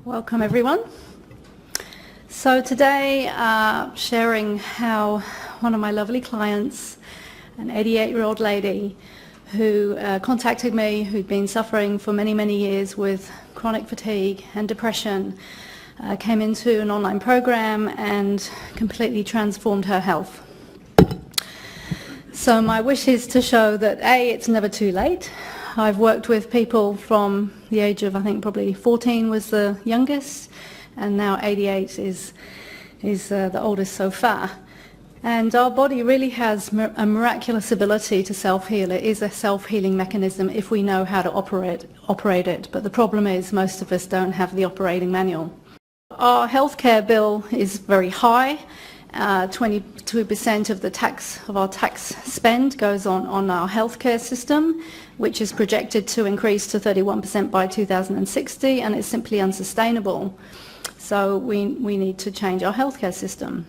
Welcome everyone. So today, sharing how one of my lovely clients, an 88-year-old lady who contacted me, who'd been suffering for many, many years with chronic fatigue and depression, came into an online program and completely transformed her health. So my wish is to show that A, it's never too late. I've worked with people from the age of, I think probably 14 was the youngest, and now 88 is the oldest so far. And our body really has a miraculous ability to self-heal. It is a self-healing mechanism if we know how to operate it. But the problem is most of us don't have the operating manual. Our healthcare bill is very high. 22% of our tax spend goes on our healthcare system, which is projected to increase to 31% by 2060, and it's simply unsustainable. So we need to change our healthcare system.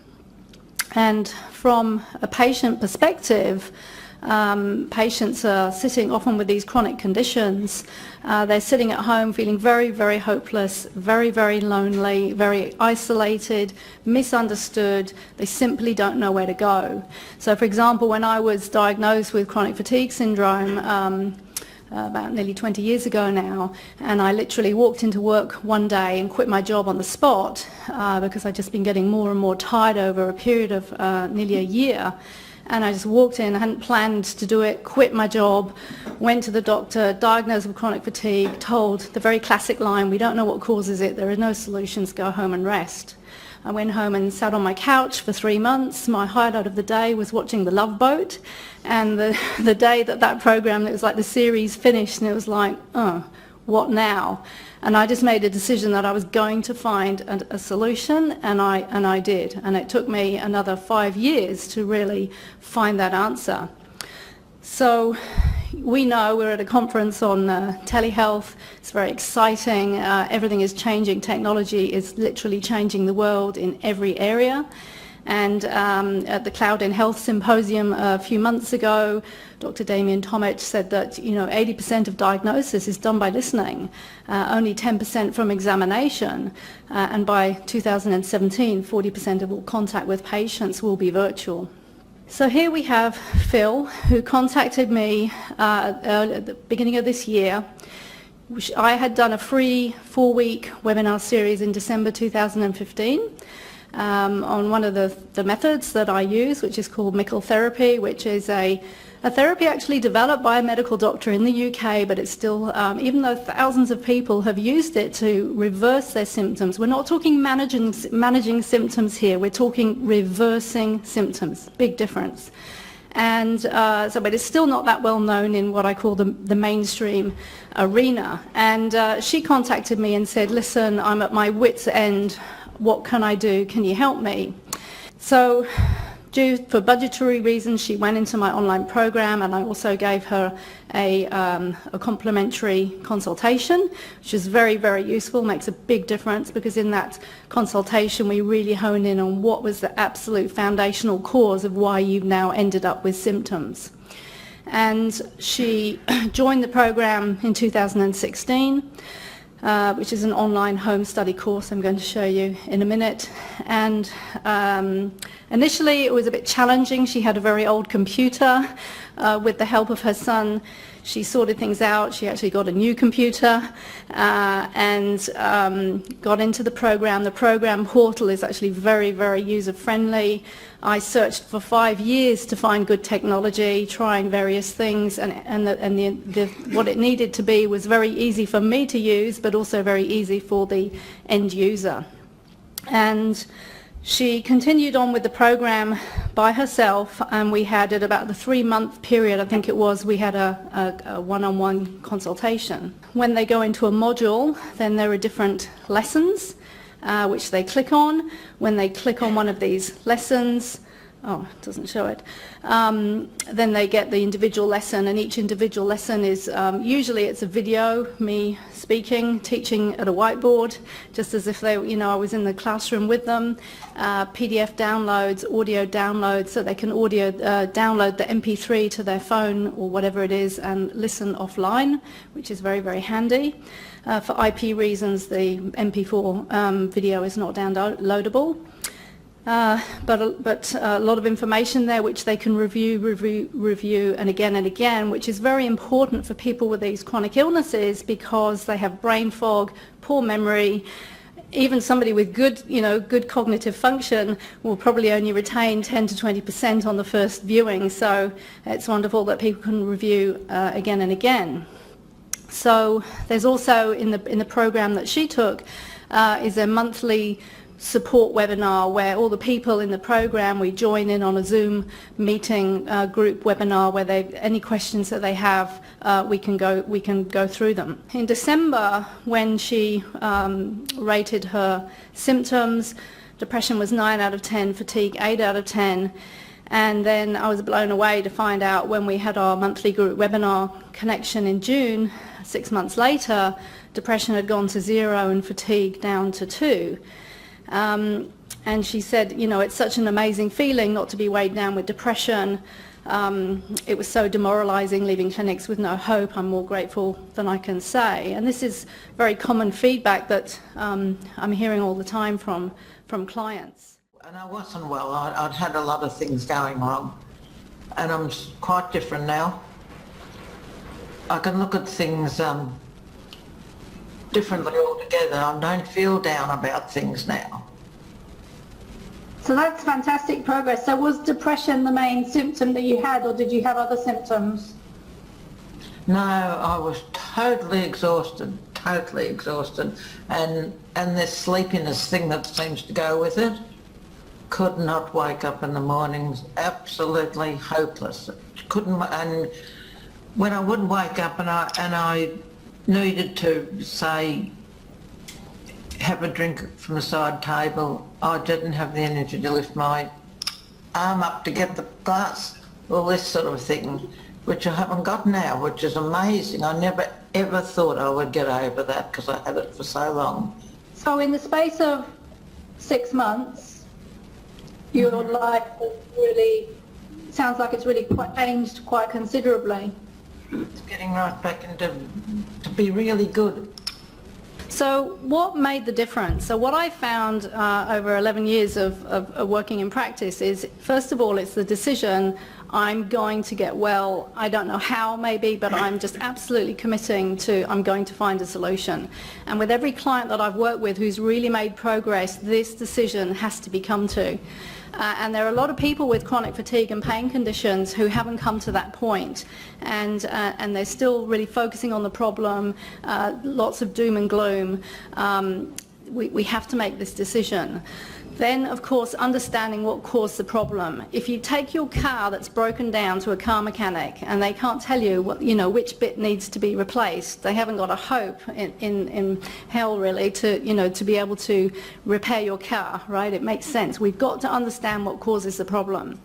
And from a patient perspective, patients are sitting often with these chronic conditions. They're sitting at home feeling very, very hopeless, very, very lonely, very isolated, misunderstood. They simply don't know where to go. So for example, when I was diagnosed with chronic fatigue syndrome about nearly 20 years ago now, and I literally walked into work one day and quit my job on the spot because I'd just been getting more and more tired over a period of nearly a year. And I just walked in, I hadn't planned to do it, quit my job, went to the doctor, diagnosed with chronic fatigue, told the very classic line, we don't know what causes it, there are no solutions, go home and rest. I went home and sat on my couch for 3 months. My highlight of the day was watching The Love Boat, and the day that program, it was like the series finished, and it was like, oh, what now? And I just made a decision that I was going to find a solution, and I did. And it took me another 5 years to really find that answer. So we know we're at a conference on telehealth. It's very exciting. Everything is changing. Technology is literally changing the world in every area. And at the Cloud in Health Symposium a few months ago, Dr. Damien Tomich said that 80% of diagnosis is done by listening, only 10% from examination, and by 2017, 40% of all contact with patients will be virtual. So here we have Phil, who contacted me at the beginning of this year. I had done a free 4-week webinar series in December 2015. On one of the methods that I use, which is called Mickle therapy, which is a therapy actually developed by a medical doctor in the UK, but it's still, even though thousands of people have used it to reverse their symptoms, we're not talking managing symptoms here, we're talking reversing symptoms, big difference. And but it's still not that well known in what I call the mainstream arena. And she contacted me and said, listen, I'm at my wit's end. What can I do? Can you help me? So for budgetary reasons, she went into my online program, and I also gave her a complimentary consultation, which is very, very useful, makes a big difference, because in that consultation we really hone in on what was the absolute foundational cause of why you've now ended up with symptoms. And she joined the program in 2016. Which is an online home study course I'm going to show you in a minute. And initially it was a bit challenging. She had a very old computer. With the help of her son, she sorted things out. She actually got a new computer and got into the program. The program portal is actually very, very user-friendly. I searched for 5 years to find good technology, trying various things, and what it needed to be was very easy for me to use, but also very easy for the end user. And she continued on with the program by herself, and we had, at about the 3-month period, I think it was, we had a one-on-one consultation. When they go into a module, then there are different lessons which they click on. When they click on one of these lessons, oh, it doesn't show it, then they get the individual lesson, and each individual lesson is, usually it's a video, me speaking, teaching at a whiteboard, just as if they, I was in the classroom with them, PDF downloads, audio downloads, so they can audio download the MP3 to their phone or whatever it is and listen offline, which is very, very handy. For IP reasons, the MP4 video is not downloadable. But a lot of information there which they can review and again, which is very important for people with these chronic illnesses because they have brain fog, poor memory. Even somebody with good cognitive function will probably only retain 10 to 20% on the first viewing. So it's wonderful that people can review again and again. So there's also in the program that she took is a monthly support webinar where all the people in the program, we join in on a Zoom meeting group webinar where any questions that they have, we can go through them. In December, when she rated her symptoms, depression was 9 out of 10, fatigue 8 out of 10, and then I was blown away to find out when we had our monthly group webinar connection in June, 6 months later, depression had gone to 0 and fatigue down to 2. And she said, it's such an amazing feeling not to be weighed down with depression. It was so demoralizing leaving clinics with no hope. I'm more grateful than I can say. And this is very common feedback that I'm hearing all the time from clients. And I wasn't well. I'd had a lot of things going wrong. And I'm quite different now. I can look at things differently altogether. I don't feel down about things now. So that's fantastic progress. So was depression the main symptom that you had, or did you have other symptoms? No, I was totally exhausted, and this sleepiness thing that seems to go with it. Could not wake up in the mornings, absolutely hopeless. Couldn't, and when I wouldn't wake up and I needed to, say, have a drink from the side table, I didn't have the energy to lift my arm up to get the glass, all this sort of thing, which I haven't got now, which is amazing. I never ever thought I would get over that because I had it for so long. So in the space of 6 months, your life has really, sounds like it's really changed quite considerably. It's getting right back into to be really good. So what made the difference? So what I found over 11 years of working in practice is, first of all, it's the decision, I'm going to get well. I don't know how maybe, but I'm just absolutely committing to, I'm going to find a solution. And with every client that I've worked with who's really made progress, this decision has to be come to. And there are a lot of people with chronic fatigue and pain conditions who haven't come to that point, and they're still really focusing on the problem, lots of doom and gloom. We have to make this decision. Then, of course, understanding what caused the problem. If you take your car that's broken down to a car mechanic and they can't tell you what, which bit needs to be replaced, they haven't got a hope in hell really to be able to repair your car, right? It makes sense. We've got to understand what causes the problem.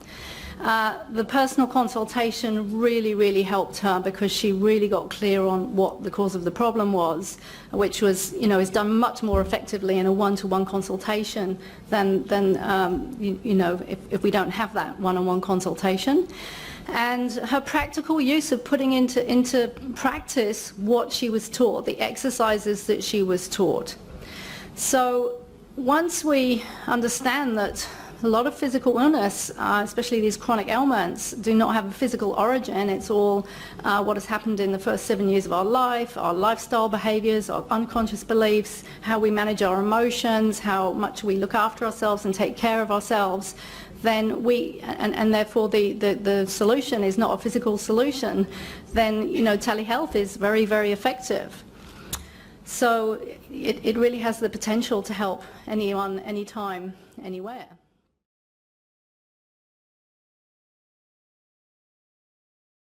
The personal consultation really helped her because she really got clear on what the cause of the problem was, which was, is done much more effectively in a one-to-one consultation than if we don't have that one-on-one consultation. And her practical use of putting into practice what she was taught, the exercises that she was taught. So once we understand that a lot of physical illness, especially these chronic ailments, do not have a physical origin. It's all what has happened in the first 7 years of our life, our lifestyle behaviours, our unconscious beliefs, how we manage our emotions, how much we look after ourselves and take care of ourselves. Then and therefore the solution is not a physical solution. Then telehealth is very effective. So it really has the potential to help anyone, anytime, anywhere.